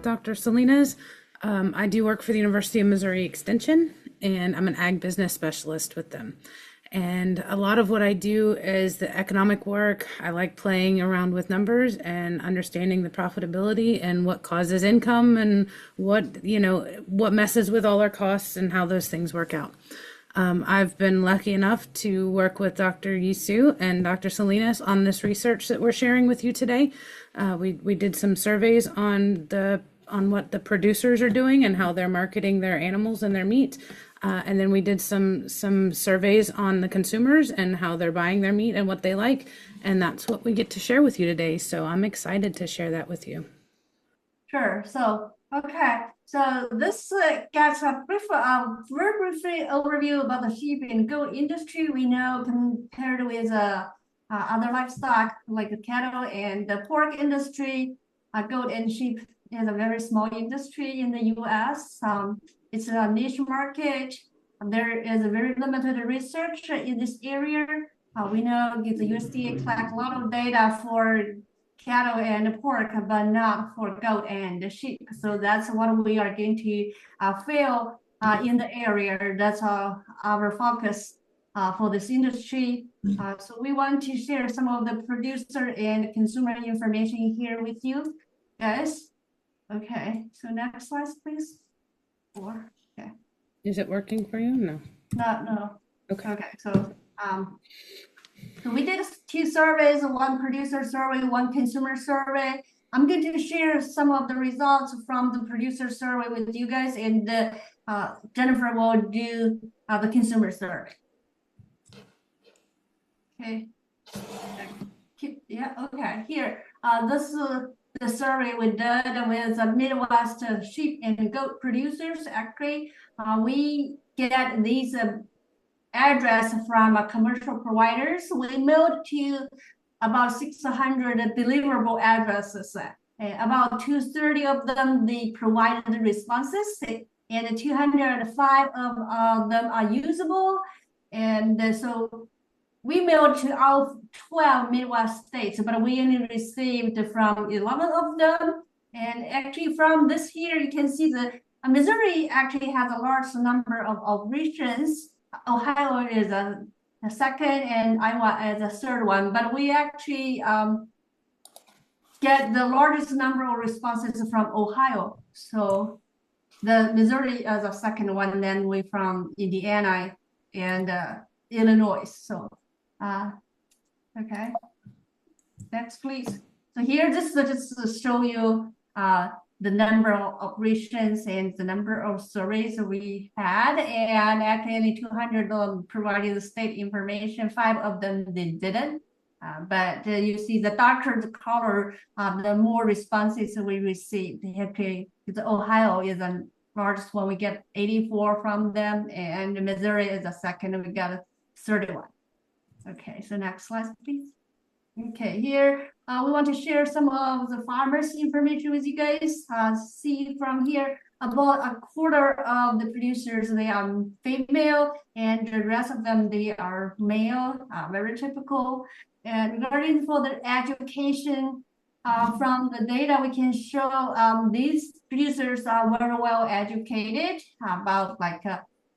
Dr. Salinas. I do work for the University of Missouri Extension, and I'm an ag business specialist with them. And a lot of what I do is the economic work. I like playing around with numbers and understanding the profitability and what causes income and what messes with all our costs and how those things work out. I've been lucky enough to work with Dr. Yisu and Dr. Salinas on this research that we're sharing with you today. We did some surveys on what the producers are doing and how they're marketing their animals and their meat. And then we did some surveys on the consumers and how they're buying their meat and what they like. And that's what we get to share with you today. So I'm excited to share that with you. Sure. So, okay. So this gets a very brief overview about the sheep and goat industry. We know compared with other livestock like the cattle and the pork industry, goat and sheep is a very small industry in the U.S. It's a niche market. There is a very limited research in this area. We know the USDA collects a lot of data for cattle and pork, but not for goat and sheep. So that's what we are going to fill in the area. That's our focus for this industry. So we want to share some of the producer and consumer information here with you guys. Okay, so next slide, please. Okay. Is it working for you? No. No. Okay. So we did 2 surveys, one producer survey, one consumer survey. I'm going to share some of the results from the producer survey with you guys, and Jennifer will do the consumer survey. Okay. Yeah, okay. Here, this is the survey we did with the Midwest sheep and goat producers. Actually, we get these address from commercial providers. We mailed to about 600 deliverable addresses. About 230 of them, they provided responses, and 205 of them are usable. And so we mailed to all 12 Midwest states, but we only received from 11 of them. And actually from this here, you can see that Missouri actually has a large number of operations. Ohio is a second, and Iowa is a third one. But we actually get the largest number of responses from Ohio. So the Missouri is a second one, then we from Indiana and Illinois. So okay, next please. So here just to show you the number of operations and the number of surveys we had, and actually 200 of them provided the state information. 5 of them they didn't, but you see the darker the color, the more responses we received. Okay, the Ohio is the largest one, we get 84 from them, and Missouri is the second, we got 31. Okay, so next slide, please. Okay, here we want to share some of the farmers' information with you guys. See from here, about a quarter of the producers, they are female, and the rest of them, they are male, very typical. And regarding for the education, from the data we can show these producers are very well educated, about like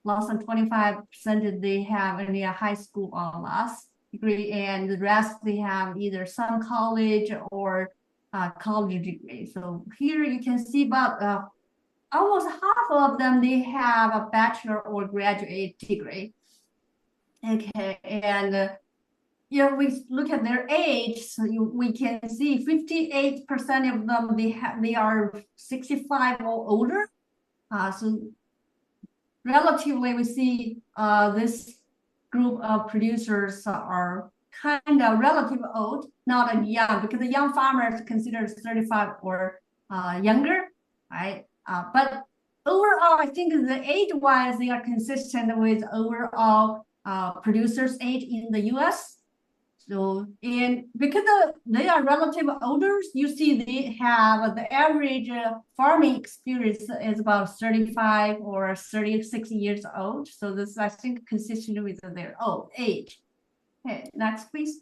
less than 25% they have only a high school or less degree, and the rest they have either some college or college degree. So here you can see about almost half of them, they have a bachelor or graduate degree. Okay, and if we look at their age, so we can see 58% of them, they are 65 or older. So relatively, we see this group of producers are kind of relatively old, not young, because the young farmers considered 35 or younger, right? But overall, I think the age-wise, they are consistent with overall producers' age in the U.S. So, and because they are relatively older, you see they have the average farming experience is about 35 or 36 years old. So this, I think, consistent with their old age. Okay, next, please.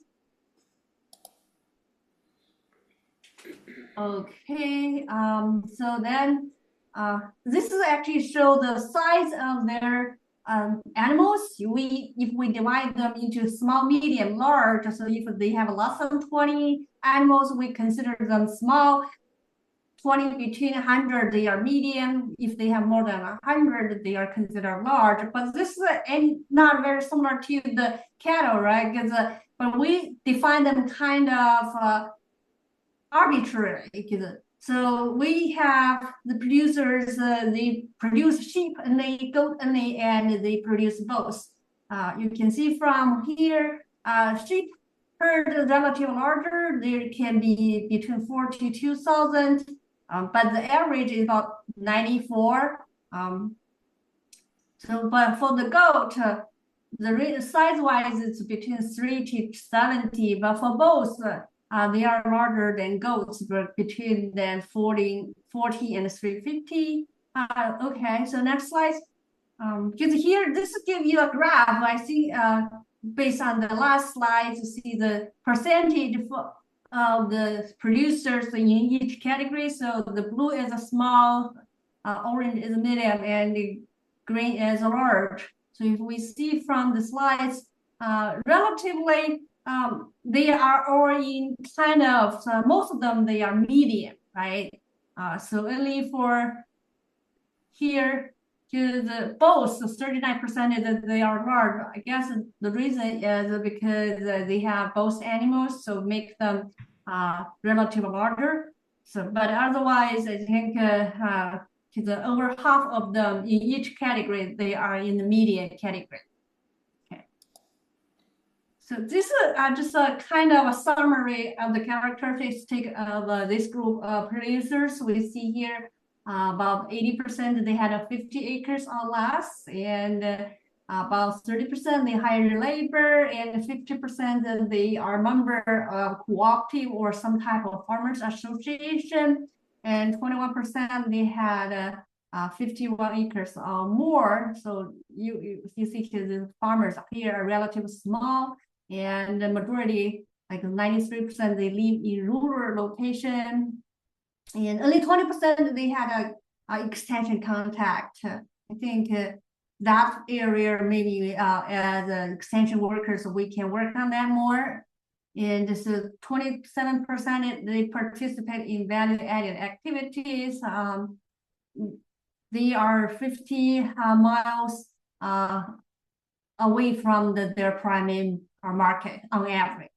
Okay, so then this is actually show the size of their animals. If we divide them into small, medium, large, so if they have less than 20 animals, we consider them small. 20 between 100, they are medium. If they have more than 100, they are considered large. But this is not very similar to the cattle, right? Because but we define them kind of arbitrary. So we have the producers, they produce sheep and they goat and they produce both. You can see from here, sheep herd relatively larger, there can be between 4 to 2,000, but the average is about 94. But for the goat, the size-wise, it's between 3 to 70, but for both, they are larger than goats, but between then 40 and 350. Okay, so next slide. Because here, this gives you a graph. I see, based on the last slide, you see the percentage of the producers in each category. So the blue is a small, orange is medium, and the green is large. So if we see from the slides, relatively, they are all in kind of, most of them, they are medium, right? So only for here, to the both 39% that they are large. I guess the reason is because they have both animals, so make them relatively larger. So, but otherwise, I think to the over half of them in each category, they are in the medium category. Okay. So this is just a kind of a summary of the characteristic of this group of producers. We see here about 80% they had 50 acres or less, and about 30% they hire labor, and 50% they are member of cooperative or some type of farmers association, and 21% they had 51 acres or more. So you see the farmers here are relatively small, and the majority, like 93%, they live in rural location, and only 20% they had a extension contact. I think that area maybe as extension workers, we can work on that more. And this is 27% they participate in value-added activities. They are 50 miles away from their primary market on average.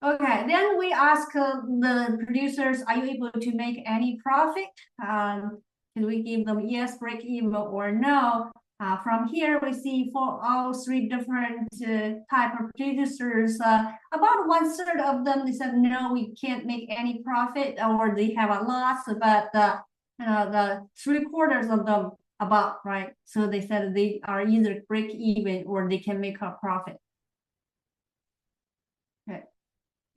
Okay, then we ask the producers, are you able to make any profit? Can we give them yes, break even, or no? From here, we see for all three different type of producers, about 1/3 of them, they said, no, we can't make any profit, or they have a loss, but the 3/4 of them about, right? So they said they are either break even or they can make a profit. Okay.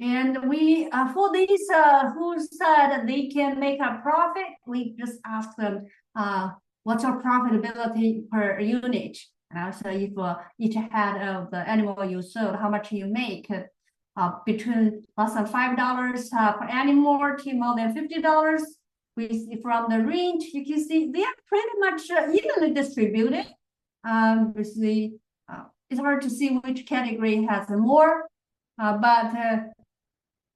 And we, for these who said they can make a profit, we just ask them, what's your profitability per unit? So if each head of the animal you sold, how much you make? Between less than $5 per animal to more than $50. We see from the range, you can see they are pretty much evenly distributed. We see, it's hard to see which category has more, but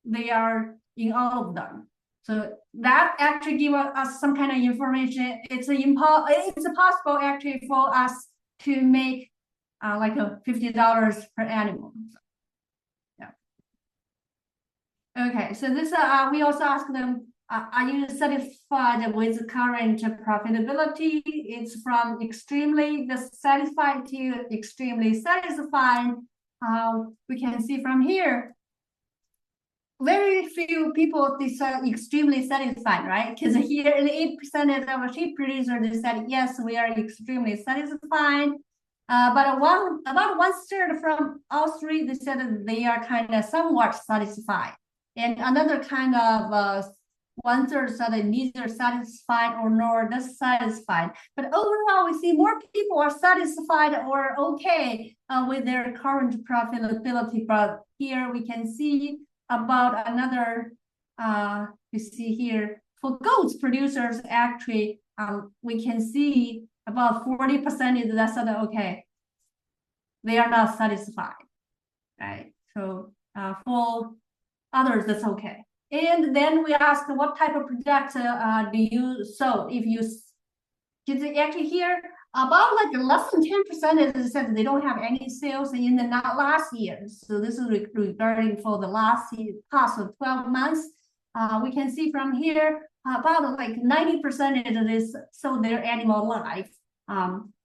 they are in all of them. So that actually gives us some kind of information. It's possible actually for us to make like a $50 per animal. Yeah. Okay, so this we also ask them, are you satisfied with the current profitability? It's from extremely dissatisfied to extremely satisfied. We can see from here, very few people decide extremely satisfied, right? Because here 8% of sheep producers they said yes, we are extremely satisfied. But about 1/3 from all three they said that they are kind of somewhat satisfied, and another kind of 1/3 said that neither satisfied or nor dissatisfied. But overall, we see more people are satisfied or okay with their current profitability. But here we can see about another, you see here, for goats producers, actually, we can see about 40% is less than okay. They are not satisfied, right? So for others, that's okay. And then we asked what type of product do you sell if you actually here about like less than 10% is said they don't have any sales in the not last year. So this is regarding for the last year, past 12 months. We can see from here about like 90% is sold their animal life.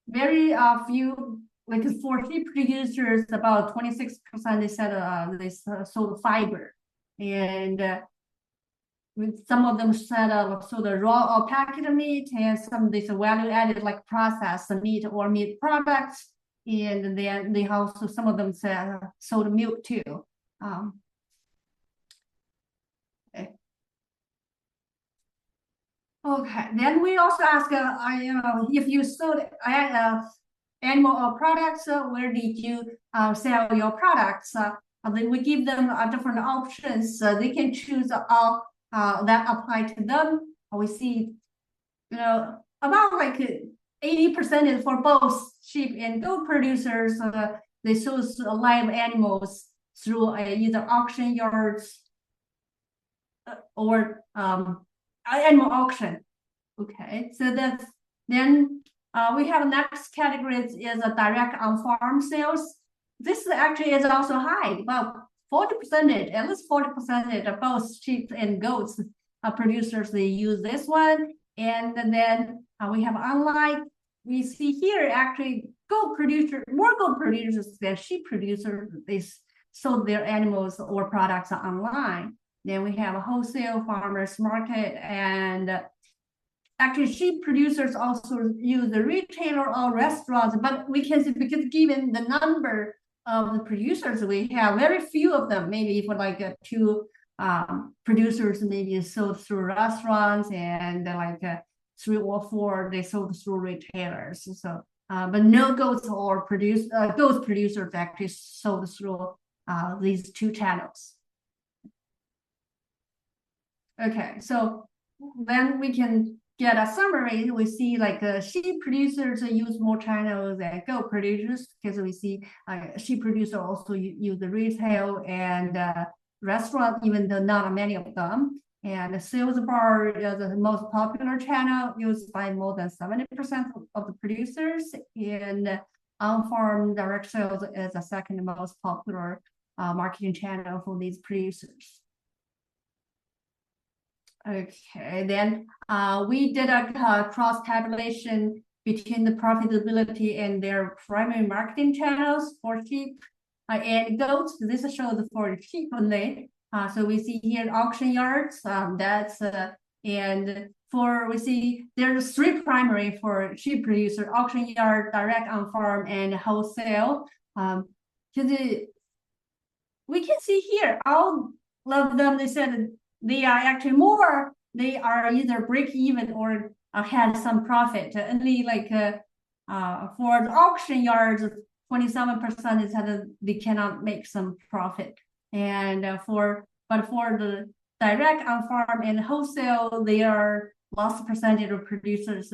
Very few, like for sheep producers, about 26% they said they sold fiber, and some of them said so the raw or packaged meat, and some this value added like processed meat or meat products, and then they also some of them said sold milk too. Okay. Okay, then we also ask, if you sold animal products, where did you sell your products? Then we give them different options. They can choose all that apply to them. We see, about like 80% is for both sheep and goat producers. They source live animals through either auction yards or animal auction. Okay, so that's then we have next category is a direct on farm sales. This actually is also high, about 40%, at least 40% of both sheep and goats producers, they use this one. And then we have online. We see here actually more goat producers than sheep producers, they sold their animals or products online. Then we have a wholesale farmers market, and actually sheep producers also use the retailer or restaurants, but we can see because given the number of the producers we have, very few of them, maybe for like two producers maybe sold through restaurants, and like 3 or 4 they sold through retailers. So but no goats or goats producers actually sold through these 2 channels. Okay, so then we can get a summary. We see like sheep producers use more channels than goat producers, because we see sheep producers also use the retail and restaurant, even though not many of them. And the sales bar is the most popular channel used by more than 70% of the producers. And on-farm direct sales is the second most popular marketing channel for these producers. Okay, then we did a cross tabulation between the profitability and their primary marketing channels for sheep and goats. This shows for sheep only. So we see here auction yards. And we see there's 3 primary for sheep producer: auction yard, direct on farm, and wholesale. We can see here all of them. They said they are actually more. They are either break even or had some profit. Only like for the auction yards, 27% is that they cannot make some profit. And for the direct on farm and wholesale, they are loss percentage of producers.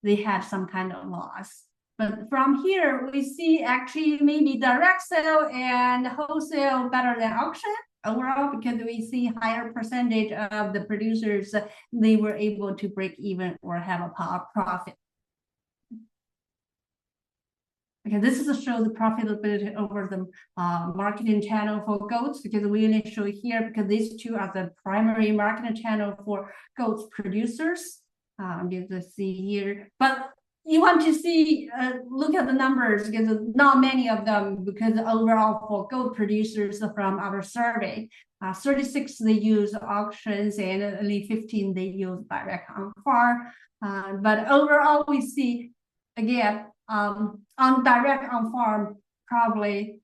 They had some kind of loss. But from here, we see actually maybe direct sale and wholesale better than auction overall, because we see higher percentage of the producers, they were able to break even or have a profit. Okay, this is to show the profitability over the marketing channel for goats, because we only show here because these 2 are the primary marketing channel for goats producers. You can see here, but you want to see, look at the numbers, because not many of them, because overall for goat producers from our survey, 36 they use auctions, and only 15 they use direct on farm. But overall we see, again, on direct on farm probably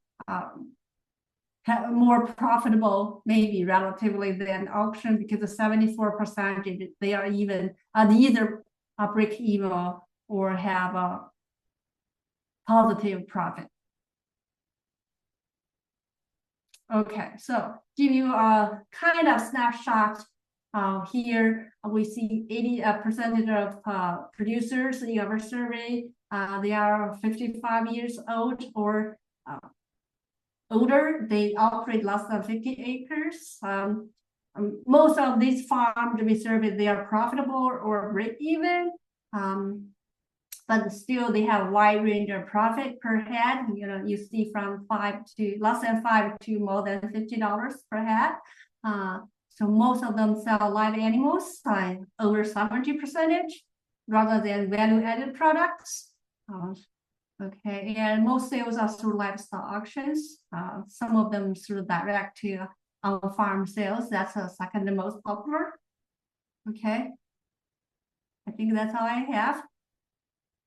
more profitable maybe relatively than auction, because the 74% they are even either break even or have a positive profit. Okay, so give you a kind of snapshot. Here we see 80% of producers in our survey. They are 55 years old or older. They operate less than 50 acres. Most of these farms we survey, they are profitable or break even. But still they have a wide range of profit per head. You know, you see from less than 5 to more than $50 per head. So most of them sell live animals, over 70% rather than value-added products. Okay, and most sales are through livestock auctions. Some of them through direct to farm sales. That's the second most popular. Okay, I think that's all I have.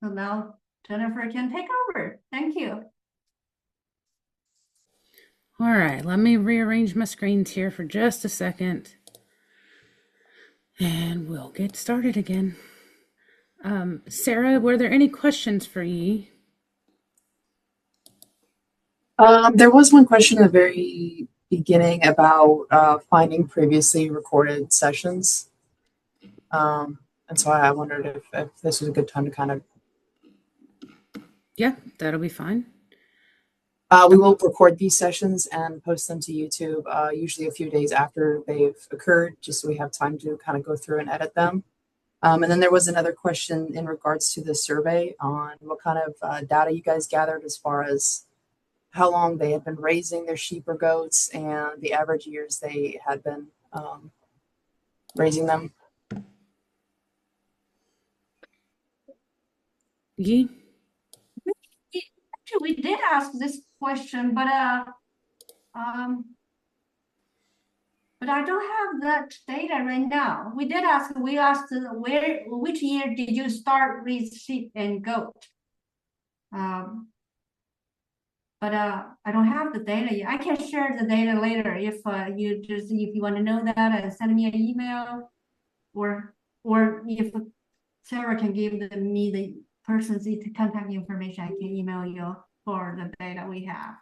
So now Jennifer can take over. Thank you. All right, let me rearrange my screens here for just a second. And we'll get started again. Sarah, were there any questions for Yi? There was one question at the very beginning about finding previously recorded sessions. And so I wondered if this was a good time to kind of. Yeah, that'll be fine. We will record these sessions and post them to YouTube, usually a few days after they've occurred, just so we have time to kind of go through and edit them. And then there was another question in regards to the survey on what kind of data you guys gathered as far as how long they had been raising their sheep or goats and the average years they had been raising them. Yi? Actually, we did ask this question, but I don't have that data right now. We asked which year did you start with sheep and goat? But I don't have the data yet. I can share the data later if you want to know that and send me an email, or if Sarah can give me the person's contact information, I can email you for the data we have.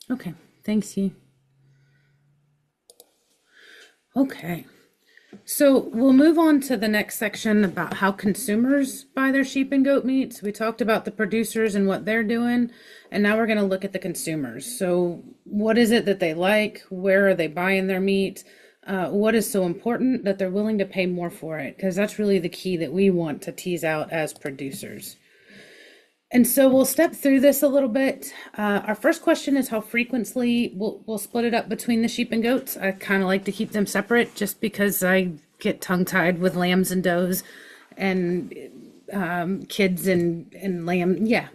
Okay, thanks, Yi. Okay, so we'll move on to the next section about how consumers buy their sheep and goat meat. So we talked about the producers and what they're doing, and now we're going to look at the consumers. So what is it that they like? Where are they buying their meat? What is so important that they're willing to pay more for it? Because that's really the key that we want to tease out as producers. And so we'll step through this a little bit. Our first question is how frequently we'll split it up between the sheep and goats. I kind of like to keep them separate just because I get tongue-tied with lambs and does and kids and lamb. Yeah,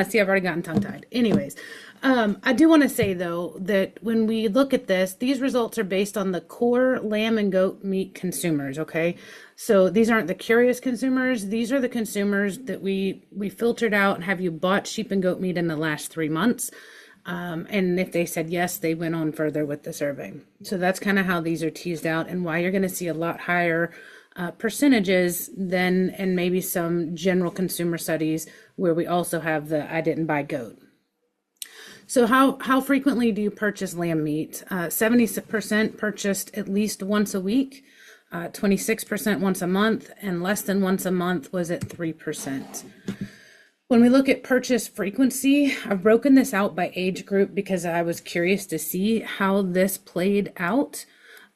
see, I've already gotten tongue-tied. Anyways, I do want to say though that when we look at this, these results are based on the core lamb and goat meat consumers. Okay, so these aren't the curious consumers. These are the consumers that we filtered out and have you bought sheep and goat meat in the last 3 months. And if they said yes, they went on further with the survey. So that's kind of how these are teased out and why you're going to see a lot higher percentages than in maybe some general consumer studies where we also have the I didn't buy goat. So how frequently do you purchase lamb meat? 70% purchased at least once a week, 26% once a month, and less than once a month was at 3%. When we look at purchase frequency, I've broken this out by age group because I was curious to see how this played out.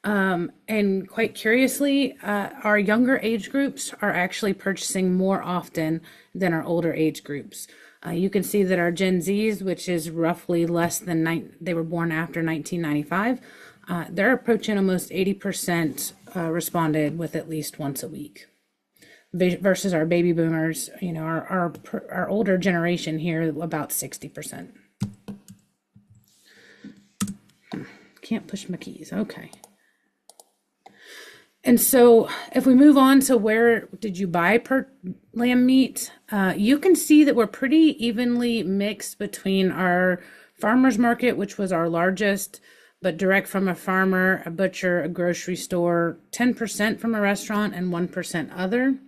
And quite curiously, our younger age groups are actually purchasing more often than our older age groups. You can see that our Gen Zs, which is roughly less than they were born after 1995, they're approaching almost 80% responded with at least once a week. Versus our baby boomers, you know, our older generation here, about 60%. Can't push my keys. Okay. And so if we move on to where did you buy per lamb meat, you can see that we're pretty evenly mixed between our farmers market, which was our largest, but direct from a farmer, a butcher, a grocery store, 10% from a restaurant, and 1% other.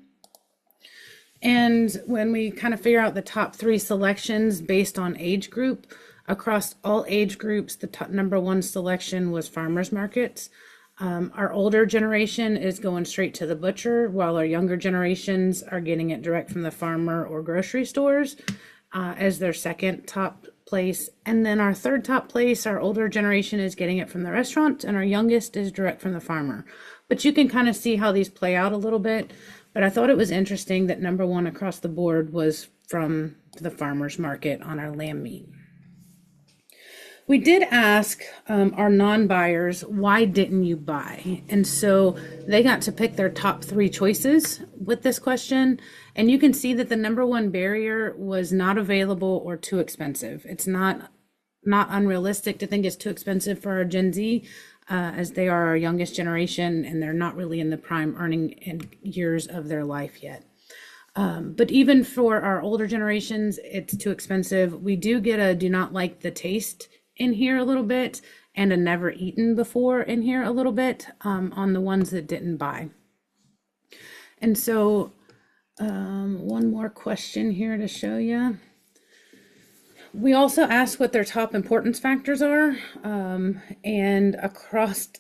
And when we kind of figure out the top 3 selections based on age group, Across all age groups, the top number one selection was farmers markets. Our older generation is going straight to the butcher, while our younger generations are getting it direct from the farmer or grocery stores as their second top place. And then our third top place, our older generation is getting it from the restaurant, and our youngest is direct from the farmer. But you can kind of see how these play out a little bit. But I thought it was interesting that number one across the board was from the farmer's market on our lamb meat. We did ask our non-buyers, why didn't you buy? And so they got to pick their top three choices with this question. And you can see that the number one barrier was not available or too expensive. It's not unrealistic to think it's too expensive for our Gen Z, as they are our youngest generation and they're not really in the prime earning years of their life yet. But even for our older generations, it's too expensive. We do get a do not like the taste in here a little bit and a never eaten before in here a little bit on the ones that didn't buy. And so one more question here to show you. We also asked what their top importance factors are, and across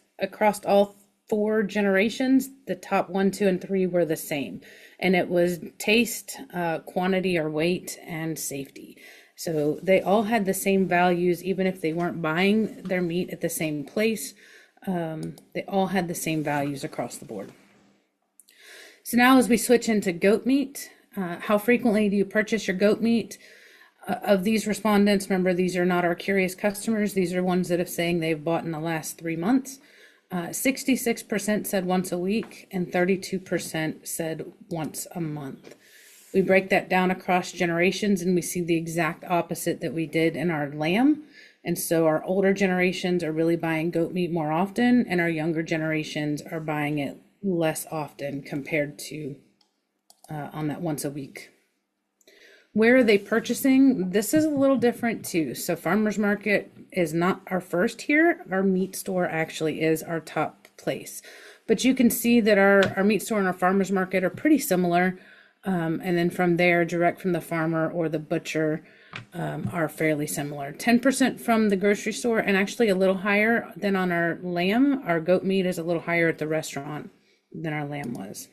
all four generations, the top 1, 2, and 3 were the same, and it was taste, quantity or weight, and safety. So they all had the same values, even if they weren't buying their meat at the same place. They all had the same values across the board. So now as we switch into goat meat, how frequently do you purchase your goat meat? Of these respondents, remember, these are not our curious customers. These are ones that are saying they've bought in the last 3 months. 66% said once a week and 32% said once a month. We break that down across generations and we see the exact opposite that we did in our lamb. And so our older generations are really buying goat meat more often, and our younger generations are buying it less often compared to on that once a week. Where are they purchasing? This is a little different too. So farmers market is not our first here. Our meat store actually is our top place. But you can see that our meat store and our farmers market are pretty similar. And then from there, direct from the farmer or the butcher are fairly similar. 10% from the grocery store, and actually a little higher than on our lamb. Our goat meat is a little higher at the restaurant than our lamb was.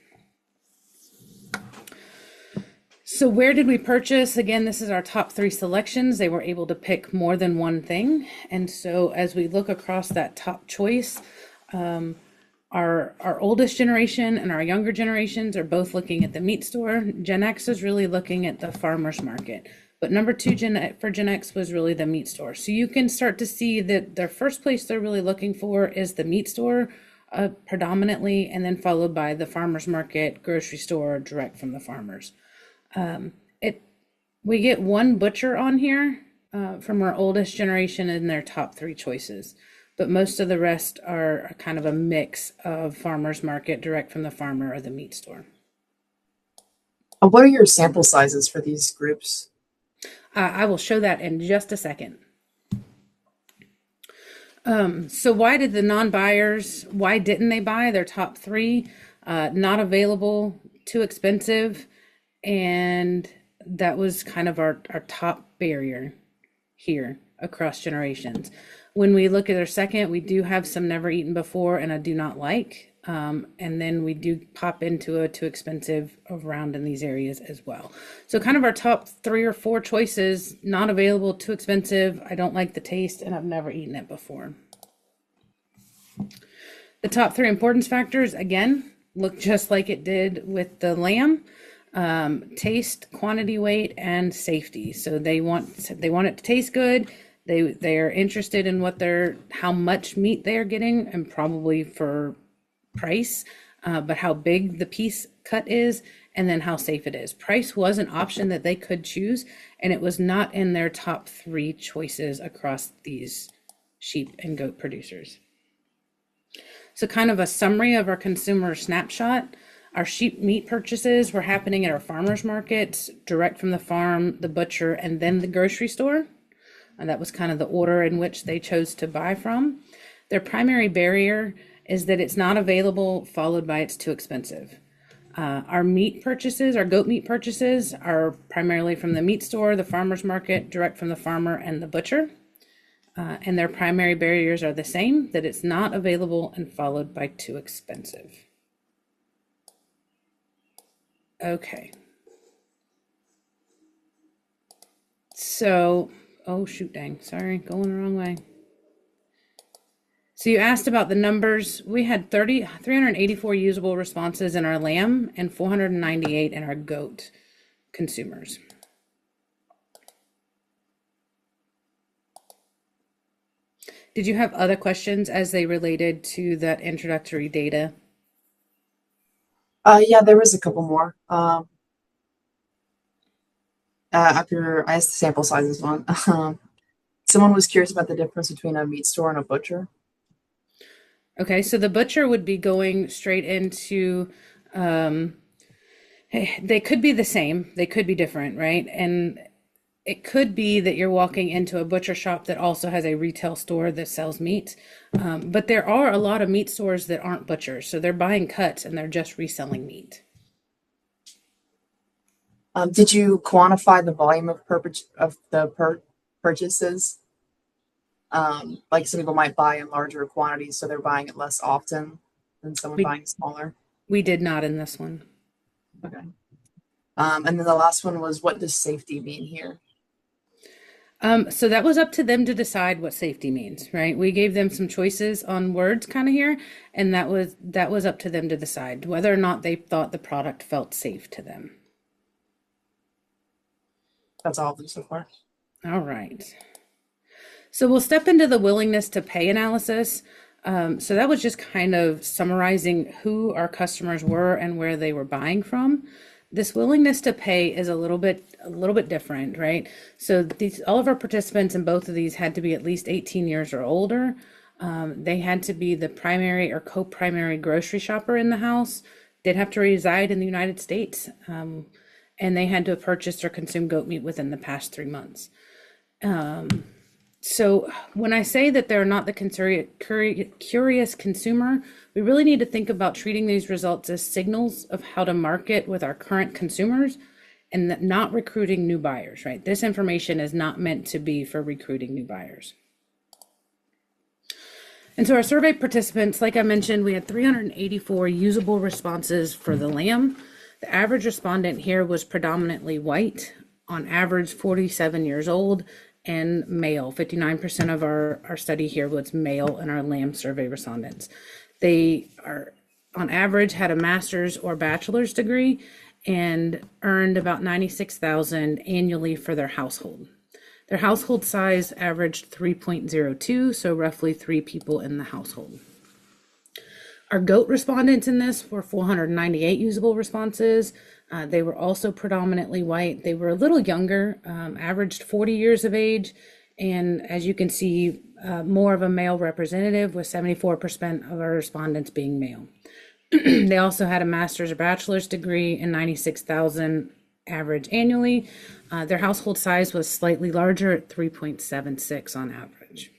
So where did we purchase? Again, this is our top 3 selections. They were able to pick more than one thing. And so as we look across that top choice, our oldest generation and our younger generations are both looking at the meat store. Gen X is really looking at the farmer's market. But number 2 for Gen X was really the meat store. So you can start to see that their first place they're really looking for is the meat store predominantly, and then followed by the farmer's market, grocery store, direct from the farmers. We get one butcher on here from our oldest generation in their top 3 choices, but most of the rest are kind of a mix of farmer's market, direct from the farmer, or the meat store. What are your sample sizes for these groups? I will show that in just a second. So why did the non-buyers, why didn't they buy their top 3? Not available, too expensive, and that was kind of our top barrier here across generations. When we look at our second, we do have some never eaten before and a do not like. And then we do pop into a too expensive around in these areas as well. So kind of our top 3 or 4 choices: not available, too expensive, I don't like the taste, and I've never eaten it before. The top 3 importance factors, again, look just like it did with the lamb. Taste, quantity, weight, and safety. So they want it to taste good. They are interested in how much meat they are getting, and probably for price, but how big the piece cut is, and then how safe it is. Price was an option that they could choose, and it was not in their top 3 choices across these sheep and goat producers. So kind of a summary of our consumer snapshot. Our sheep meat purchases were happening at our farmers markets, direct from the farm, the butcher, and then the grocery store. And that was kind of the order in which they chose to buy from. Their primary barrier is that it's not available, followed by it's too expensive. Our meat purchases, our goat meat purchases, are primarily from the meat store, the farmers market, direct from the farmer, and the butcher. and their primary barriers are the same, that it's not available and followed by too expensive. Okay. So, oh shoot, dang, sorry, going the wrong way. So you asked about the numbers. We had 384 usable responses in our lamb and 498 in our goat consumers. Did you have other questions as they related to that introductory data? Yeah, there was a couple more. After I asked the sample sizes one, someone was curious about the difference between a meat store and a butcher. Okay, so the butcher would be going straight into, they could be the same, they could be different, right? And it could be that you're walking into a butcher shop that also has a retail store that sells meat. But there are a lot of meat stores that aren't butchers, so they're buying cuts and they're just reselling meat. Did you quantify the volume of purchases? Like some people might buy in larger quantities, so they're buying it less often than someone We buying smaller. we did not in this one. Okay. And then the last one was, what does safety mean here? So that was up to them to decide what safety means, right? We gave them some choices on words kind of here, and that was up to them to decide whether or not they thought the product felt safe to them. That's all of them so far. All right. So we'll step into the willingness to pay analysis. So that was just kind of summarizing who our customers were and where they were buying from. This willingness to pay is a little bit different, right? So all of our participants in both of these had to be at least 18 years or older. They had to be the primary or co-primary grocery shopper in the house. They'd have to reside in the United States, and they had to have purchased or consumed goat meat within the past 3 months. So when I say that they're not the curious consumer, we really need to think about treating these results as signals of how to market with our current consumers and not recruiting new buyers, right? This information is not meant to be for recruiting new buyers. And so our survey participants, like I mentioned, we had 384 usable responses for the lamb. The average respondent here was predominantly white, on average 47 years old, and male. 59% of our study here was male in our lamb survey respondents. They are, on average, had a master's or bachelor's degree and earned about $96,000 annually for their household. Their household size averaged 3.02, so roughly 3 people in the household. Our goat respondents in this were 498 usable responses. They were also predominantly white. They were a little younger, averaged 40 years of age. And as you can see, more of a male representative, with 74% of our respondents being male. They also had a master's or bachelor's degree and 96,000 average annually. Their household size was slightly larger at 3.76 on average.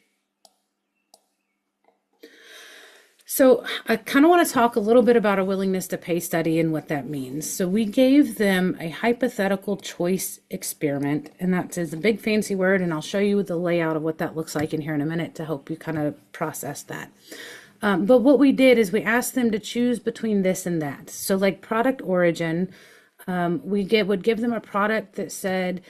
So I kind of want to talk a little bit about a willingness to pay study and what that means. So we gave them a hypothetical choice experiment, and that is a big fancy word, and I'll show you the layout of what that looks like in here in a minute to help you kind of process that. But what we did is we asked them to choose between this and that. So like product origin, would give them a product that said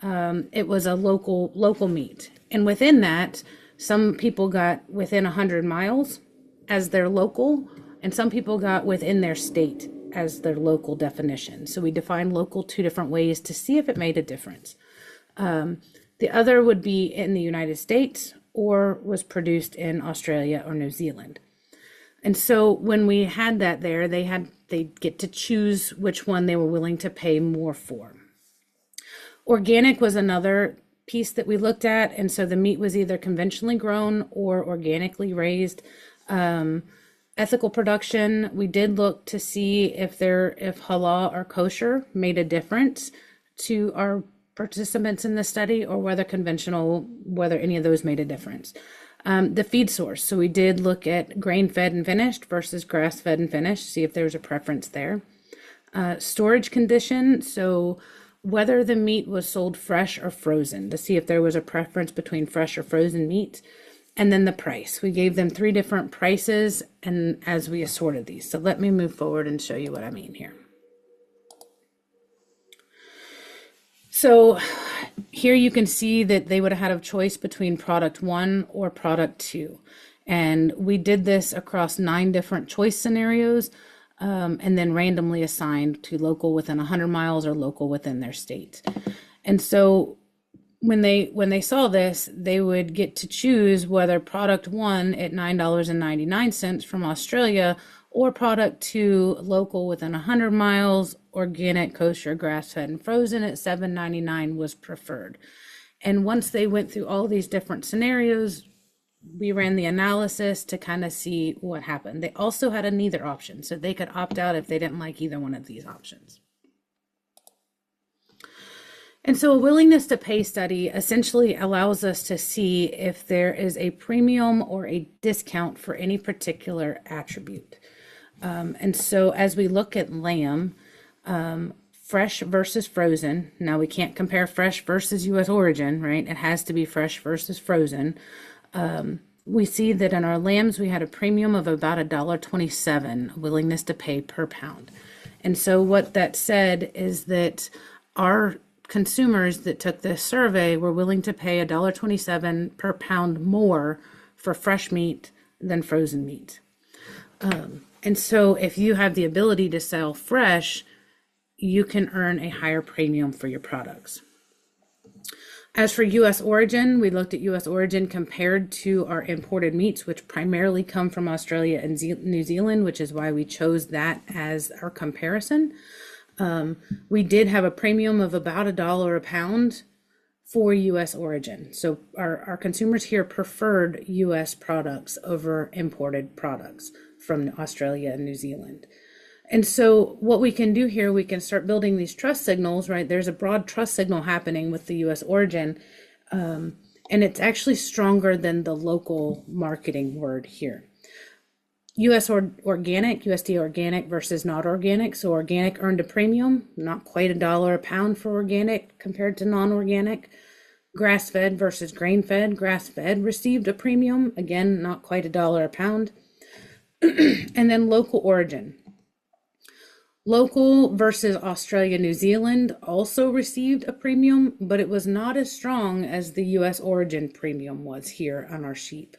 it was a local meat. And within that, some people got within 100 miles as their local, and some people got within their state as their local definition. So we defined local 2 different ways to see if it made a difference. The other would be in the United States or was produced in Australia or New Zealand. And so when we had that there, they get to choose which one they were willing to pay more for. Organic was another piece that we looked at, and so the meat was either conventionally grown or organically raised. Ethical production, we did look to see if halal or kosher made a difference to our participants in the study, or whether any of those made a difference. The feed source, so we did look at grain-fed and finished versus grass-fed and finished, see if there was a preference there. Storage condition, so whether the meat was sold fresh or frozen to see if there was a preference between fresh or frozen meat, and then the price. We gave them 3 different prices and as we assorted these. So let me move forward and show you what I mean here. So here you can see that they would have had a choice between product 1 or product 2. And we did this across 9 different choice scenarios, and then randomly assigned to local within 100 miles or local within their state. And so when they saw this, they would get to choose whether product 1 at $9.99 from Australia or product 2 local within 100 miles, organic, kosher, grass-fed, and frozen at $7.99 was preferred. And once they went through all these different scenarios, we ran the analysis to kind of see what happened. They also had a neither option, so they could opt out if they didn't like either one of these options. And so a willingness to pay study essentially allows us to see if there is a premium or a discount for any particular attribute. And so as we look at lamb, fresh versus frozen, now we can't compare fresh versus U.S. origin, right? It has to be fresh versus frozen. We see that in our lambs, we had a premium of about $1.27 willingness to pay per pound. And so what that said is that our consumers that took this survey were willing to pay $1.27 per pound more for fresh meat than frozen meat. And so if you have the ability to sell fresh, you can earn a higher premium for your products. As for U.S. origin, we looked at U.S. origin compared to our imported meats, which primarily come from Australia and New Zealand, which is why we chose that as our comparison. We did have a premium of about $1 a pound for U.S. origin. So our consumers here preferred U.S. products over imported products from Australia and New Zealand. And so what we can do here, we can start building these trust signals, right? There's a broad trust signal happening with the U.S. origin, and it's actually stronger than the local marketing word here. U.S. organic, USD organic versus not organic. So organic earned a premium, not quite $1 a pound for organic compared to non-organic. Grass-fed versus grain-fed. Grass-fed received a premium, again, not quite $1 a pound. And then local origin. Local versus Australia, New Zealand also received a premium, but it was not as strong as the U.S. origin premium was here on our sheep.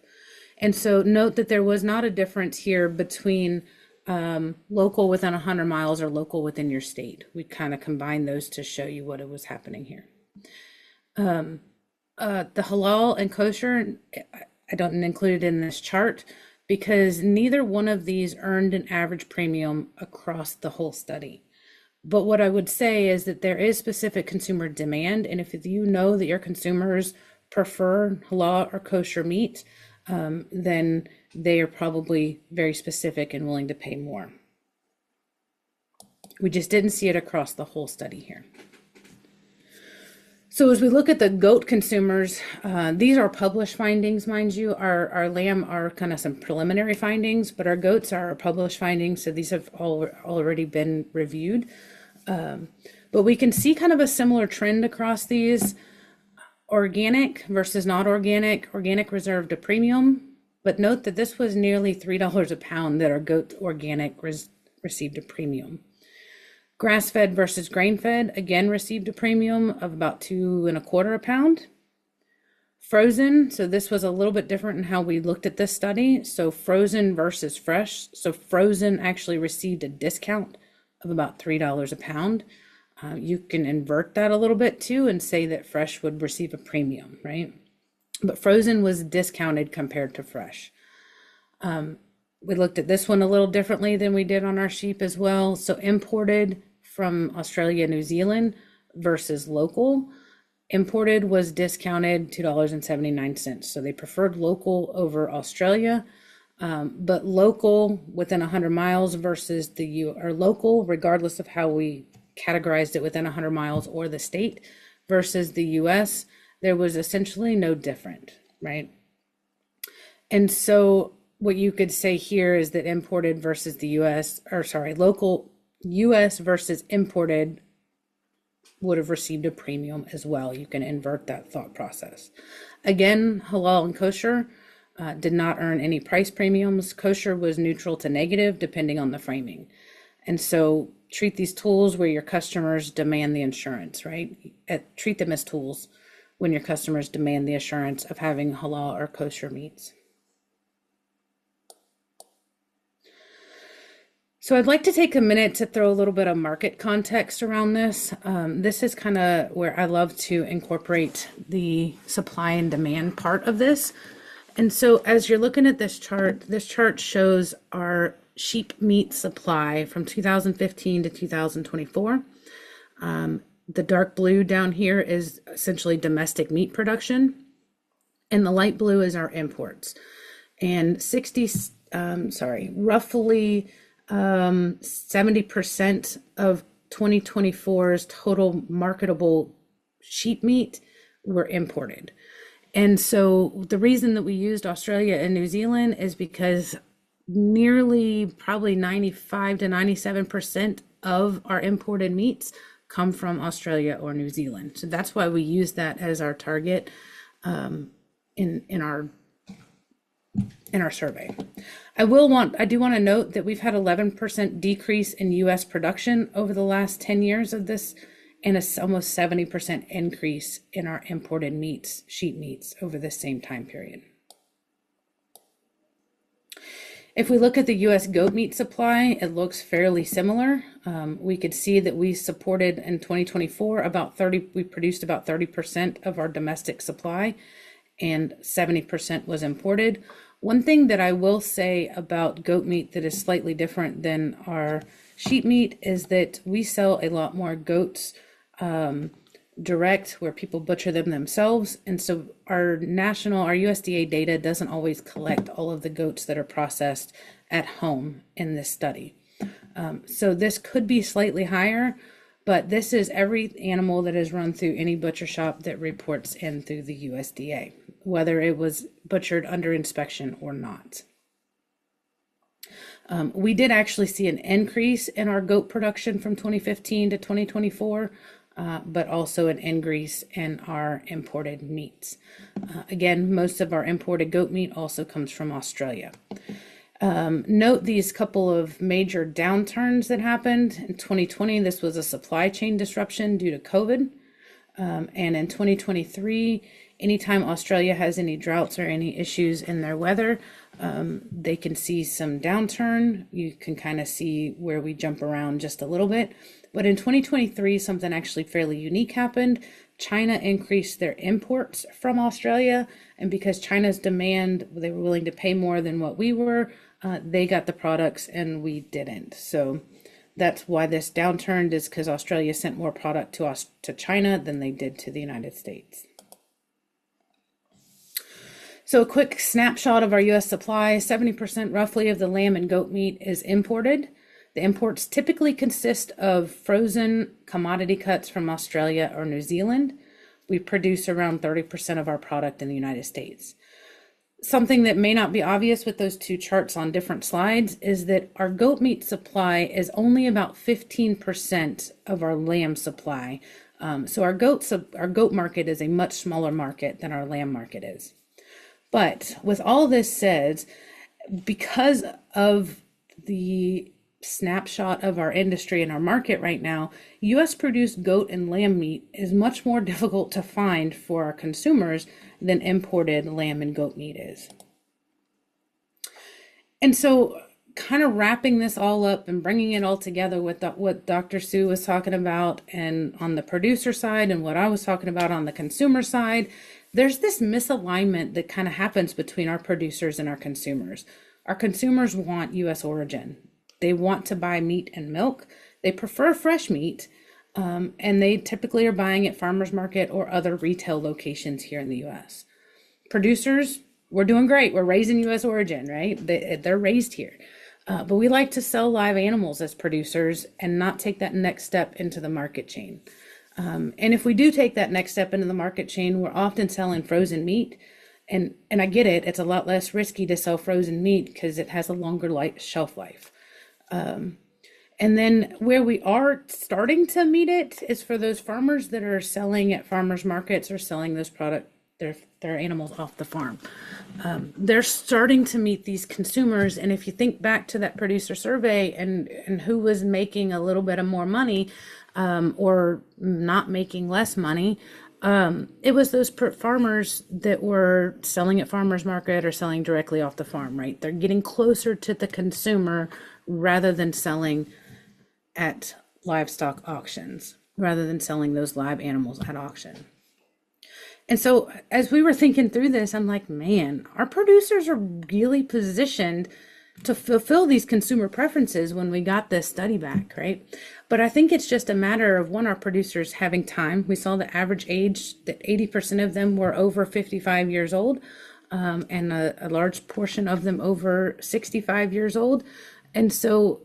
And so note that there was not a difference here between local within 100 miles or local within your state. We kind of combined those to show you what was happening here. The halal and kosher, I don't include it in this chart, because neither one of these earned an average premium across the whole study. But what I would say is that there is specific consumer demand, and if you know that your consumers prefer halal or kosher meat, then they are probably very specific and willing to pay more. We just didn't see it across the whole study here. So as we look at the goat consumers, these are published findings, mind you. Our lamb are kind of some preliminary findings, but our goats are our published findings. So these have already been reviewed. But we can see kind of a similar trend across these. Organic versus not organic. Organic reserved a premium, but note that this was nearly $3 a pound that our goat organic received a premium. Grass-fed versus grain-fed, again, received a premium of about $2.25 a pound. Frozen, so this was a little bit different in how we looked at this study. So frozen versus fresh. So frozen actually received a discount of about $3 a pound. You can invert that a little bit too and say that fresh would receive a premium, right? But frozen was discounted compared to fresh. We looked at this one a little differently than we did on our sheep as well. So imported from Australia, New Zealand versus local. Imported was discounted $2.79. So they preferred local over Australia, but local within 100 miles versus or local, regardless of how we categorized it within 100 miles or the state versus the US, there was essentially no different, right? And so what you could say here is that imported versus the US, or sorry, local US versus imported would have received a premium as well. You can invert that thought process. Again, halal and kosher did not earn any price premiums. Kosher was neutral to negative depending on the framing. And so treat these tools where your customers demand the insurance, right? Treat them as tools when your customers demand the assurance of having halal or kosher meats. So I'd like to take a minute to throw a little bit of market context around this. This is kind of where I love to incorporate the supply and demand part of this. And so as you're looking at this chart shows our sheep meat supply from 2015 to 2024. The dark blue down here is essentially domestic meat production, and the light blue is our imports. And roughly 70% of 2024's total marketable sheep meat were imported. And so the reason that we used Australia and New Zealand is because nearly probably 95 to 97% of our imported meats come from Australia or New Zealand. So that's why we use that as our target in our survey. I do want to note that we've had 11% decrease in U.S. production over the last 10 years of this, and almost 70% increase in our imported meats, sheep meats, over the same time period. If we look at the U.S. goat meat supply, it looks fairly similar. We could see that we supported in 2024 we produced about 30% of our domestic supply, and 70% was imported. One thing that I will say about goat meat that is slightly different than our sheep meat is that we sell a lot more goats direct, where people butcher them themselves. And so our USDA data doesn't always collect all of the goats that are processed at home in this study. So this could be slightly higher, but this is every animal that is run through any butcher shop that reports in through the USDA, whether it was butchered under inspection or not. We did actually see an increase in our goat production from 2015 to 2024, but also an increase in our imported meats. Again, most of our imported goat meat also comes from Australia. Note these couple of major downturns that happened. In 2020, this was a supply chain disruption due to COVID. And in 2023, anytime Australia has any droughts or any issues in their weather, they can see some downturn. You can kind of see where we jump around just a little bit. But in 2023, something actually fairly unique happened. China increased their imports from Australia, and because China's demand, they were willing to pay more than what we were, they got the products and we didn't. So that's why this downturned, is because Australia sent more product to China than they did to the United States. So a quick snapshot of our U.S. supply: 70% roughly of the lamb and goat meat is imported. The imports typically consist of frozen commodity cuts from Australia or New Zealand. We produce around 30% of our product in the United States. Something that may not be obvious with those two charts on different slides is that our goat meat supply is only about 15% of our lamb supply. So our goat market is a much smaller market than our lamb market is. But with all this said, because of the snapshot of our industry and our market right now, U.S. produced goat and lamb meat is much more difficult to find for our consumers than imported lamb and goat meat is. And so kind of wrapping this all up and bringing it all together with what Dr. Sue was talking about and on the producer side, and what I was talking about on the consumer side, there's this misalignment that kind of happens between our producers and our consumers. Our consumers want U.S. origin. They want to buy meat and milk. They prefer fresh meat, and they typically are buying at farmers market or other retail locations here in the U.S. Producers, we're doing great. We're raising U.S. origin, right? They're raised here. But we like to sell live animals as producers and not take that next step into the market chain. And if we do take that next step into the market chain, we're often selling frozen meat. And I get it. It's a lot less risky to sell frozen meat because it has a longer shelf life. And then where we are starting to meet it is for those farmers that are selling at farmers markets or selling those their animals off the farm. They're starting to meet these consumers. And if you think back to that producer survey and who was making a little bit of more money, or not making less money, it was those farmers that were selling at farmers market or selling directly off the farm, right? They're getting closer to the consumer rather than selling at livestock auctions, rather than selling those live animals at auction. And so as we were thinking through this, I'm like, man, our producers are really positioned to fulfill these consumer preferences when we got this study back, right? But I think it's just a matter of, one, our producers having time. We saw the average age that 80% of them were over 55 years old, and a large portion of them over 65 years old. And so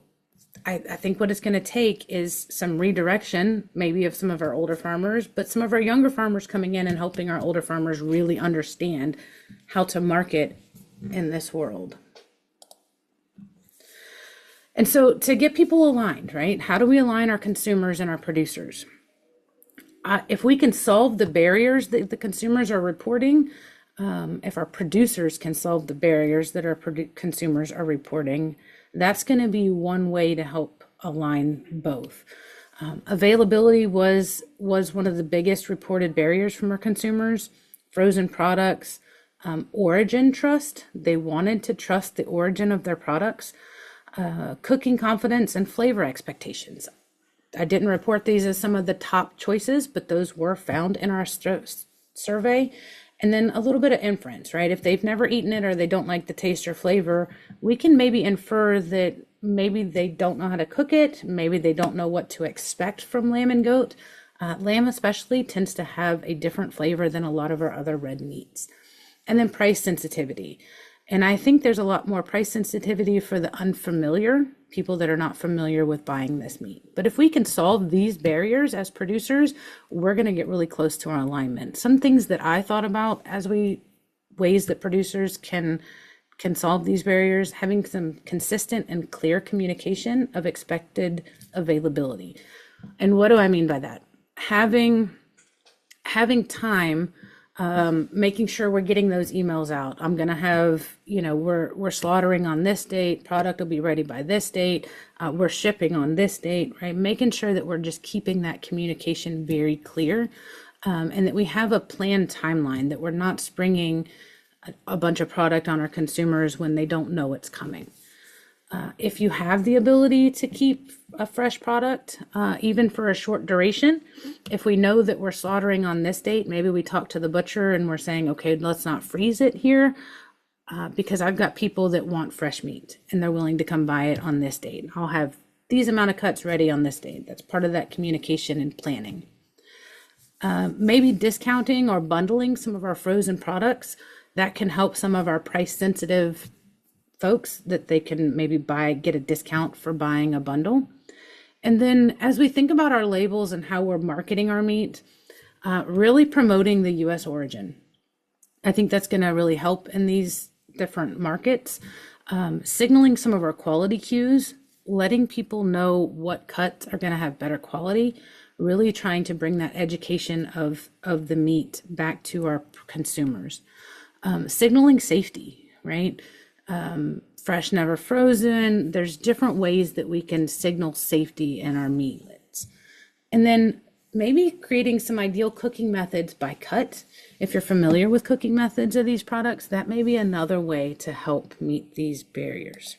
I think what it's going to take is some redirection, maybe of some of our older farmers, but some of our younger farmers coming in and helping our older farmers really understand how to market in this world. And so to get people aligned, right? How do we align our consumers and our producers? If we can solve the barriers that the consumers are reporting, if our producers can solve the barriers that our consumers are reporting, that's going to be one way to help align both. Availability was one of the biggest reported barriers from our consumers. Frozen products, origin trust. They wanted to trust the origin of their products. Cooking confidence and flavor expectations. I didn't report these as some of the top choices, but those were found in our survey. And then a little bit of inference, right? If they've never eaten it or they don't like the taste or flavor, we can maybe infer that maybe they don't know how to cook it. Maybe they don't know what to expect from lamb and goat. Lamb especially tends to have a different flavor than a lot of our other red meats. And then price sensitivity. And I think there's a lot more price sensitivity for the unfamiliar, people that are not familiar with buying this meat. But if we can solve these barriers as producers, we're going to get really close to our alignment. Some things that I thought about ways that producers can solve these barriers, having some consistent and clear communication of expected availability. And what do I mean by that? Having time, making sure we're getting those emails out. I'm going to have, we're slaughtering on this date, product will be ready by this date, we're shipping on this date, right? Making sure that we're just keeping that communication very clear, and that we have a planned timeline, that we're not springing a bunch of product on our consumers when they don't know it's coming. If you have the ability to keep a fresh product, even for a short duration, if we know that we're slaughtering on this date, maybe we talk to the butcher and we're saying, okay, let's not freeze it here, because I've got people that want fresh meat and they're willing to come buy it on this date. I'll have these amount of cuts ready on this date. That's part of that communication and planning. Maybe discounting or bundling some of our frozen products. That can help some of our price sensitive folks, that they can maybe get a discount for buying a bundle. And then as we think about our labels and how we're marketing our meat, really promoting the U.S. origin. I think that's going to really help in these different markets. Signaling some of our quality cues, letting people know what cuts are going to have better quality, really trying to bring that education of the meat back to our consumers. Signaling safety, right? Fresh, never frozen. There's different ways that we can signal safety in our meatlets. And then maybe creating some ideal cooking methods by cut. If you're familiar with cooking methods of these products, that may be another way to help meet these barriers.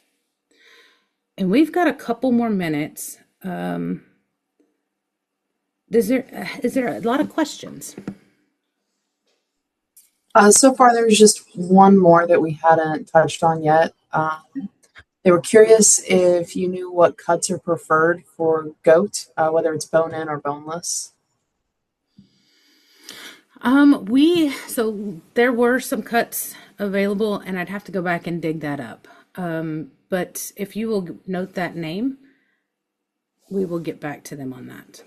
And we've got a couple more minutes. Is there a lot of questions? So far, there's just one more that we hadn't touched on yet. They were curious if you knew what cuts are preferred for goat, whether it's bone-in or boneless. So there were some cuts available, and I'd have to go back and dig that up. But if you will note that name, we will get back to them on that.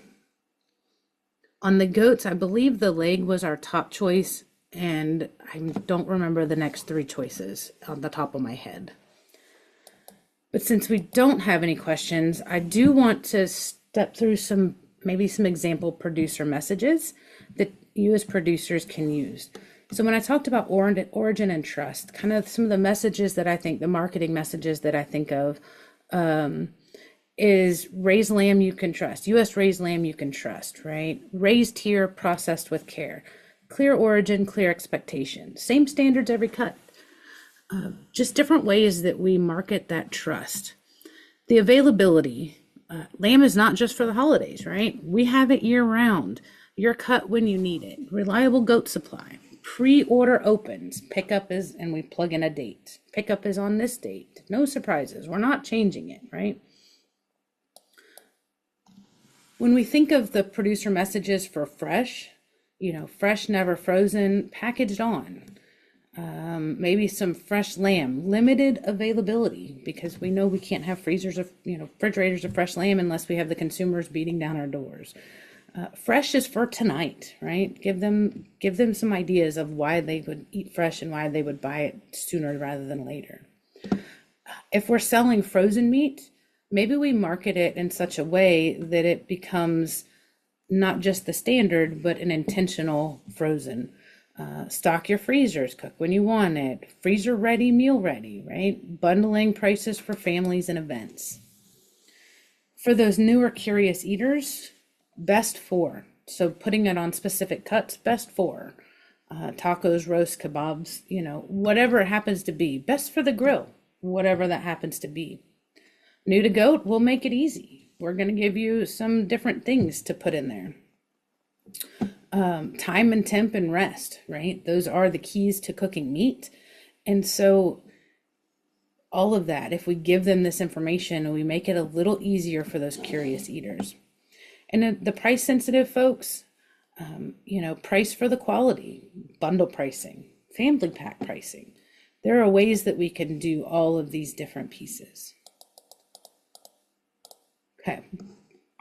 On the goats, I believe the leg was our top choice, and I don't remember the next three choices on the top of my head. But since we don't have any questions, I do want to step through maybe some example producer messages that you as producers can use. So when I talked about origin and trust, kind of some of the messages that I think, the marketing messages that I think of, is raised lamb you can trust, U.S. raised lamb you can trust, right? Raised here, processed with care, clear origin, clear expectation, same standards every cut. Just different ways that we market that trust. The availability, lamb is not just for the holidays, right? We have it year round. You're cut when you need it. Reliable goat supply. Pre-order opens. Pickup is, and we plug in a date. Pickup is on this date. No surprises. We're not changing it, right? When we think of the producer messages for fresh, fresh, never frozen, packaged on. Maybe some fresh lamb, limited availability, because we know we can't have refrigerators of fresh lamb unless we have the consumers beating down our doors. Fresh is for tonight, right? Give them some ideas of why they would eat fresh and why they would buy it sooner rather than later. If we're selling frozen meat, maybe we market it in such a way that it becomes not just the standard, but an intentional frozen. Stock your freezers, cook when you want it, freezer ready, meal ready, right? Bundling prices for families and events. For those newer curious eaters, best for. So putting it on specific cuts, best for. Tacos, roast, kebabs, whatever it happens to be. Best for the grill, whatever that happens to be. New to goat, we'll make it easy. We're going to give you some different things to put in there. Time and temp and rest, right? Those are the keys to cooking meat. And so all of that, if we give them this information, we make it a little easier for those curious eaters. And the price sensitive folks, price for the quality, bundle pricing, family pack pricing. There are ways that we can do all of these different pieces. Okay.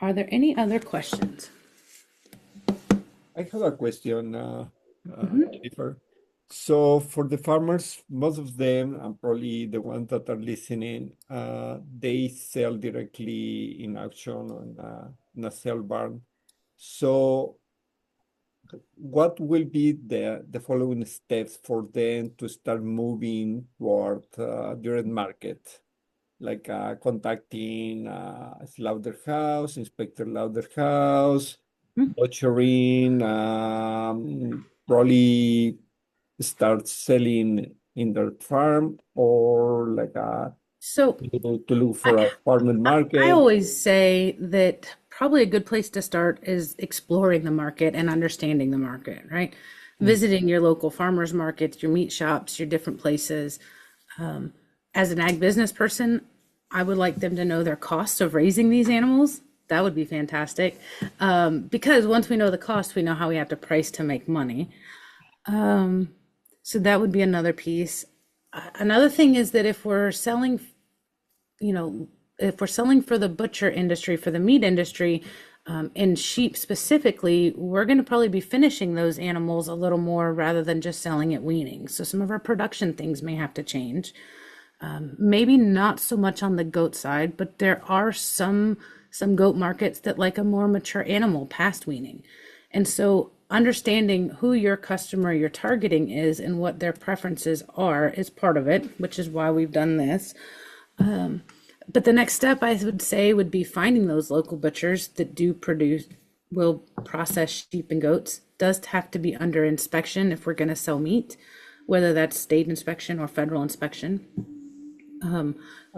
Are there any other questions? I have a question, Jennifer. So for the farmers, most of them, and probably the ones that are listening, they sell directly in auction on a sale barn. So what will be the following steps for them to start moving toward direct market? Like contacting slaughterhouse, inspector slaughterhouse, butchering, probably start selling in their farm, or like So to look for a farmer I market. always say that probably a good place to start is exploring the market and understanding the market, right? Visiting your local farmers markets, your meat shops, your different places. As an ag business person, I would like them to know their costs of raising these animals. That would be fantastic. Because once we know the cost, we know how we have to price to make money. So that would be another piece. Another thing is that if we're selling for the butcher industry, for the meat industry, and sheep specifically, we're going to probably be finishing those animals a little more rather than just selling at weaning. So some of our production things may have to change. Maybe not so much on the goat side, but there are some goat markets that like a more mature animal past weaning. And so understanding who your customer you're targeting is and what their preferences are is part of it, which is why we've done this. But the next step I would say would be finding those local butchers that will process sheep and goats. Does have to be under inspection if we're going to sell meat, whether that's state inspection or federal inspection.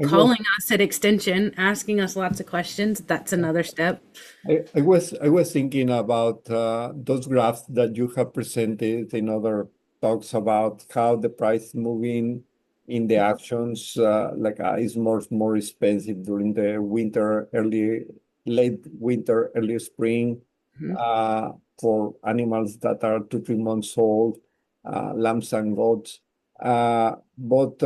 Calling us at Extension, asking us lots of questions, that's another step. I was thinking about those graphs that you have presented in other talks about how the price moving in the actions is more expensive during the winter, late winter, early spring, for animals that are 2-3 months old, lambs and goats. But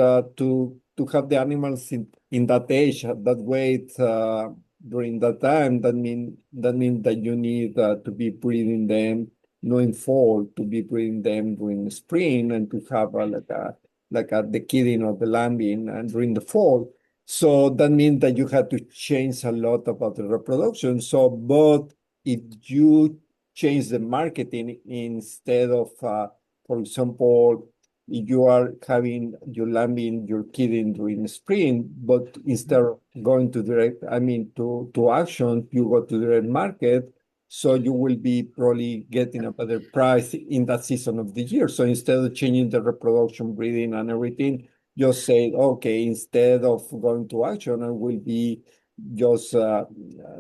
to have the animals in that age, that weight during that time, that mean that you need to be breeding them in fall, to be breeding them during spring, and to have the kidding or the lambing and during the fall. So that means that you had to change a lot about the reproduction. So, but if you change the marketing instead of, for example, if you are having your lambing, your kidding during spring, but instead of going to direct, I mean, to auction, you go to direct market, so you will be probably getting a better price in that season of the year. So instead of changing the reproduction, breeding, and everything, just say, okay, instead of going to auction, I will be just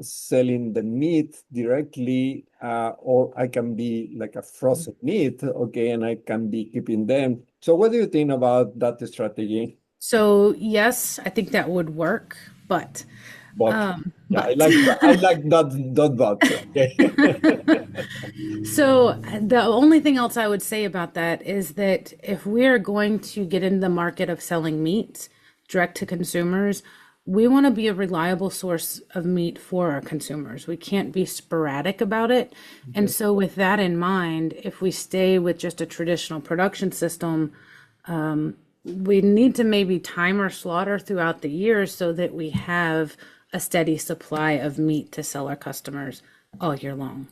selling the meat directly, or I can be like a frozen meat, okay, and I can be keeping them. So what do you think about that strategy? So yes, I think that would work, but But yeah, but I like that but okay. so the only thing else I would say about that is that if we're going to get in the market of selling meat direct to consumers, we want to be a reliable source of meat for our consumers. We can't be sporadic about it. And so with that in mind, if we stay with just a traditional production system, we need to maybe time our slaughter throughout the year so that we have a steady supply of meat to sell our customers all year long.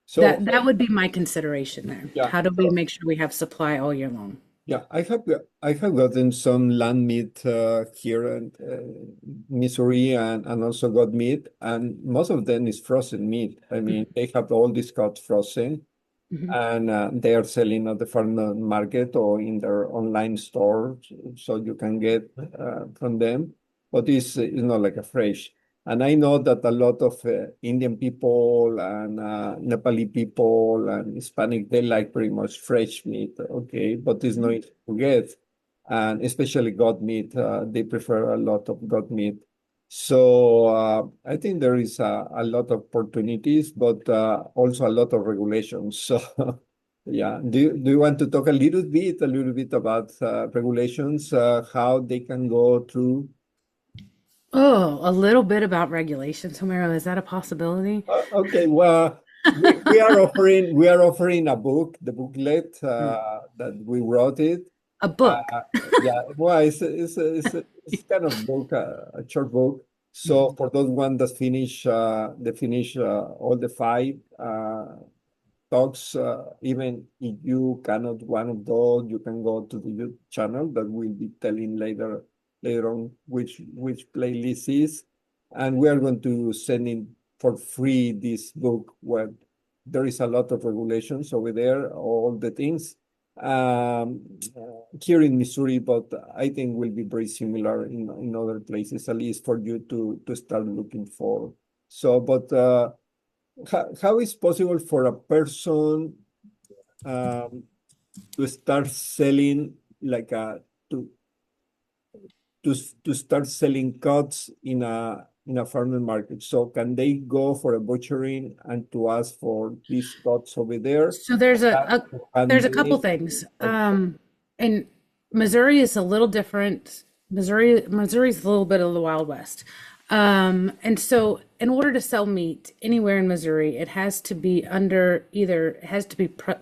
So That would be my consideration there. yeah, How do we make sure we have supply all year long? yeah, I have gotten some land meat here in Missouri, and also got meat, and most of them is frozen meat. I mean, they have all this cut frozen, Mhm. and they are selling at the farm market or in their online store, so you can get from them. But it's not like a fresh. And I know that a lot of Indian people and Nepali people and Hispanic, they like pretty much fresh meat, okay? But it's not easy to get. And especially goat meat, they prefer a lot of goat meat. So I think there is a lot of opportunities, but also a lot of regulations. So yeah, do you want to talk a little bit about regulations, how they can go through? Oh, a little bit about regulations, Homero. Is that a possibility? Okay, well, we are offering a book, the booklet that we wrote it. A book. Yeah, well, it's kind of book, a short book. So for those one that finish all the five talks, even if you cannot one of those, you can go to the YouTube channel that will be telling later on which playlist is, and we are going to send in for free this book where there is a lot of regulations over there, all the things here in Missouri, but I think will be very similar in other places, at least for you to start looking for. So, but how is possible for a person to start selling like to to start selling cuts in a farmer market? So can they go for a butchering and to ask for these cuts over there? So there's And there's a couple they, things. And Missouri is a little different. Missouri's a little bit of the Wild West. And so in order to sell meat anywhere in Missouri, it has to be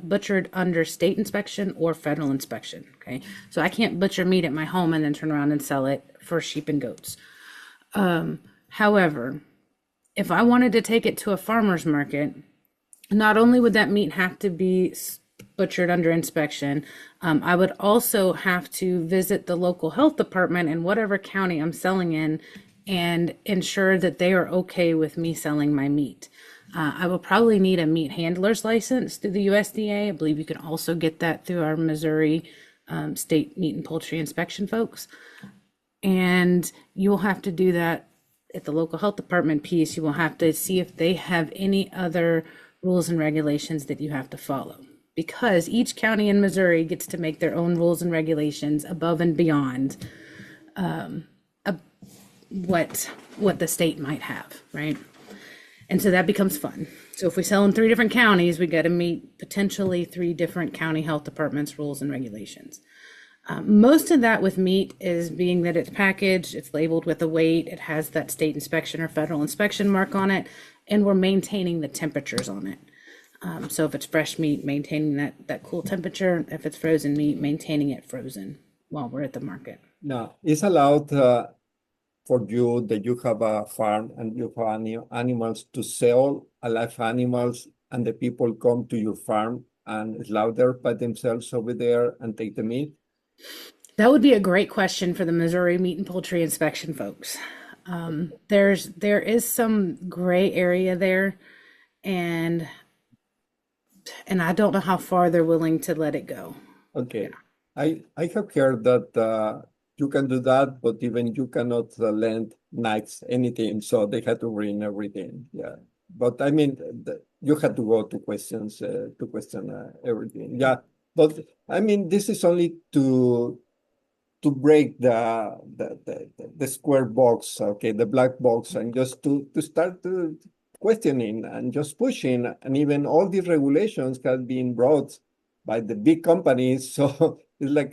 butchered under state inspection or federal inspection. Okay. So I can't butcher meat at my home and then turn around and sell it for sheep and goats. However, if I wanted to take it to a farmer's market, not only would that meat have to be butchered under inspection, I would also have to visit the local health department in whatever county I'm selling in and ensure that they are okay with me selling my meat. I will probably need a meat handler's license through the USDA. I believe you can also get that through our Missouri state meat and poultry inspection folks. And you will have to do that at the local health department piece. You will have to see if they have any other rules and regulations that you have to follow, because each county in Missouri gets to make their own rules and regulations above and beyond what the state might have, right? And so that becomes fun. So if we sell in 3 different counties, we got to meet potentially 3 different county health departments' rules and regulations. Most of that with meat is being that it's packaged, it's labeled with a weight, it has that state inspection or federal inspection mark on it, and we're maintaining the temperatures on it. So if it's fresh meat, maintaining that cool temperature. If it's frozen meat, maintaining it frozen while we're at the market. No, it's allowed for you that you have a farm and you have animals to sell alive animals, and the people come to your farm and slaughter by themselves over there and take the meat. That would be a great question for the Missouri Meat and Poultry Inspection folks. There is some gray area there, and I don't know how far they're willing to let it go. Okay. I have heard that you can do that, but even you cannot lend knives, anything. So they had to bring everything. Yeah. But I mean, you had to go to questions to question everything. Yeah. But I mean, this is only to break the square box, okay, the black box, and just to start to questioning and just pushing. And even all these regulations have been brought by the big companies. So it's like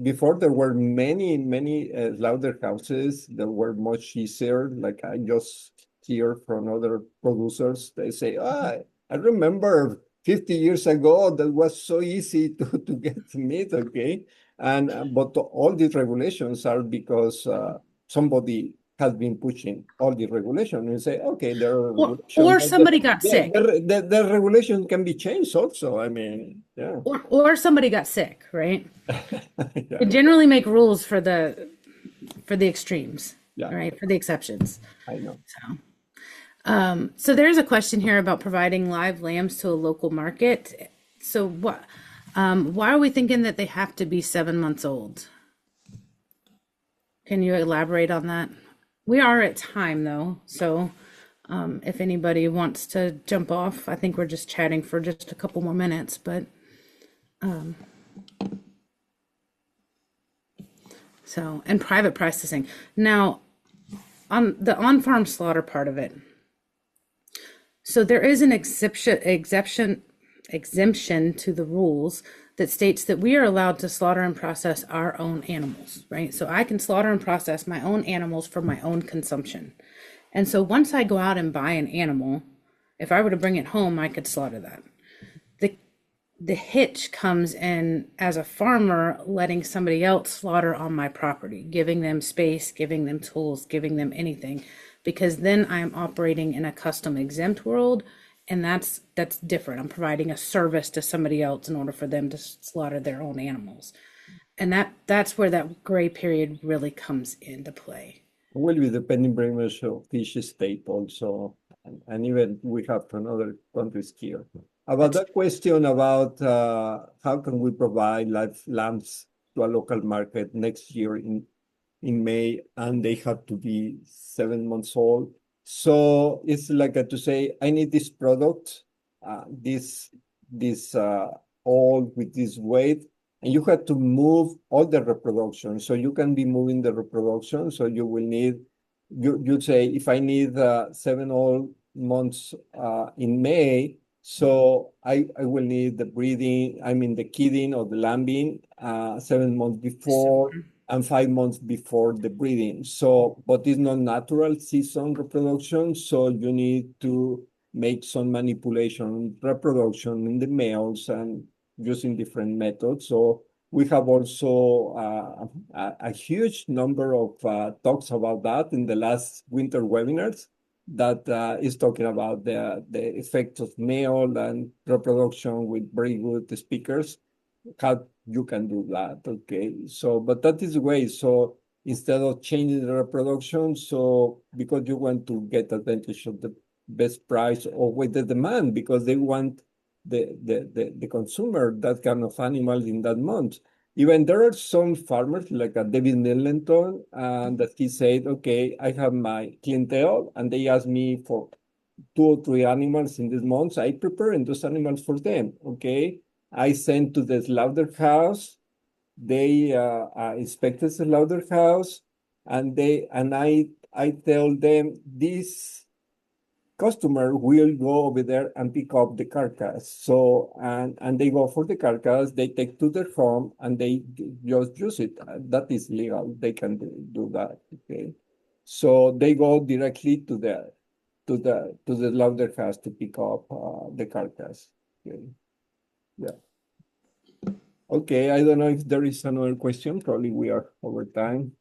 before there were many slaughterhouses that were much easier. Like I just hear from other producers, they say, I remember 50 years ago that was so easy to get meat, okay? And but all these regulations are because somebody has been pushing all the regulations and say, okay, there are regulations, Or but somebody got sick. the regulation can be changed also. I mean, yeah. Or somebody got sick, right? Yeah, They generally make rules for the extremes, yeah, right? For the exceptions. I know. So there's a question here about providing live lambs to a local market. So why are we thinking that they have to be 7 months old? Can you elaborate on that? We are at time though, so if anybody wants to jump off, I think we're just chatting for just a couple more minutes, but so, and private processing. Now, on the on-farm slaughter part of it, so there is an exemption to the rules that states that we are allowed to slaughter and process our own animals, right? So I can slaughter and process my own animals for my own consumption. And so once I go out and buy an animal, if I were to bring it home, I could slaughter that. The hitch comes in as a farmer letting somebody else slaughter on my property, giving them space, giving them tools, giving them anything, because then I'm operating in a custom exempt world, and that's different. I'm providing a service to somebody else in order for them to slaughter their own animals. And that's where that gray period really comes into play. Will be depending very much of each state also, and even we have from other countries here. About that question about how can we provide live lambs to a local market next year in May, and they have to be 7 months old. So it's like to say, I need this product, this old with this weight, and you have to move all the reproduction. So you can be moving the reproduction. So you will need, you say, if I need 7 old months in May, so I will need the breeding, I mean the kidding or the lambing 7 months before and 5 months before the breeding. So, but it's not natural season reproduction. So you need to make some manipulation, reproduction in the males and using different methods. So we have also a huge number of talks about that in the last winter webinars that is talking about the effects of male and reproduction with very good speakers, how you can do that, okay? So, but that is the way. So instead of changing the reproduction, so because you want to get advantage of the best price or with the demand, because they want the consumer that kind of animal in that month. Even there are some farmers like David Millenton, and that he said, okay, I have my clientele, and they ask me for 2 or 3 animals in this month. I prepare those animals for them, okay? I send to the slaughterhouse. They inspect the slaughterhouse, and I tell them this customer will go over there and pick up the carcass. So and they go for the carcass. They take to their home and they just use it. That is legal. They can do that. Okay, so they go directly to the slaughterhouse to pick up the carcass. Okay, yeah. Okay, I don't know if there is another question. Probably we are over time.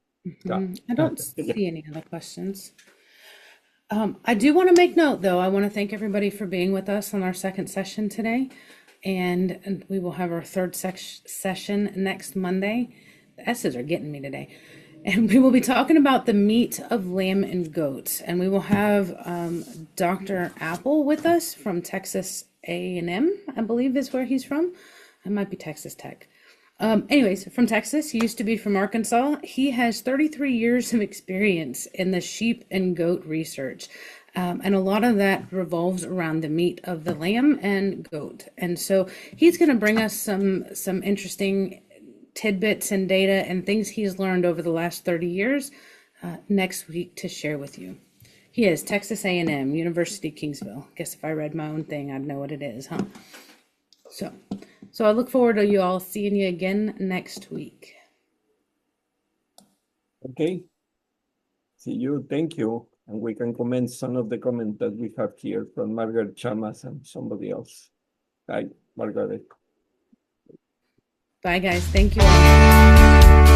Yeah. I don't Yeah. see any other questions. I do want to make note, though. I want to thank everybody for being with us on our second session today. And we will have our third session next Monday. The S's are getting me today. And we will be talking about the meat of lamb and goat. And we will have Dr. Apple with us from Texas A&M, I believe is where he's from. I might be Texas Tech. Anyways, from Texas. He used to be from Arkansas. He has 33 years of experience in the sheep and goat research. And a lot of that revolves around the meat of the lamb and goat. And so he's going to bring us some interesting tidbits and data and things he's learned over the last 30 years next week to share with you. He is Texas A&M, University Kingsville. Guess if I read my own thing, I'd know what it is, huh? So I look forward to you all seeing you again next week. Okay. See you. Thank you. And we can comment some of the comments that we have here from Margaret Chamas and somebody else. Hi, Margaret. Bye, guys. Thank you all.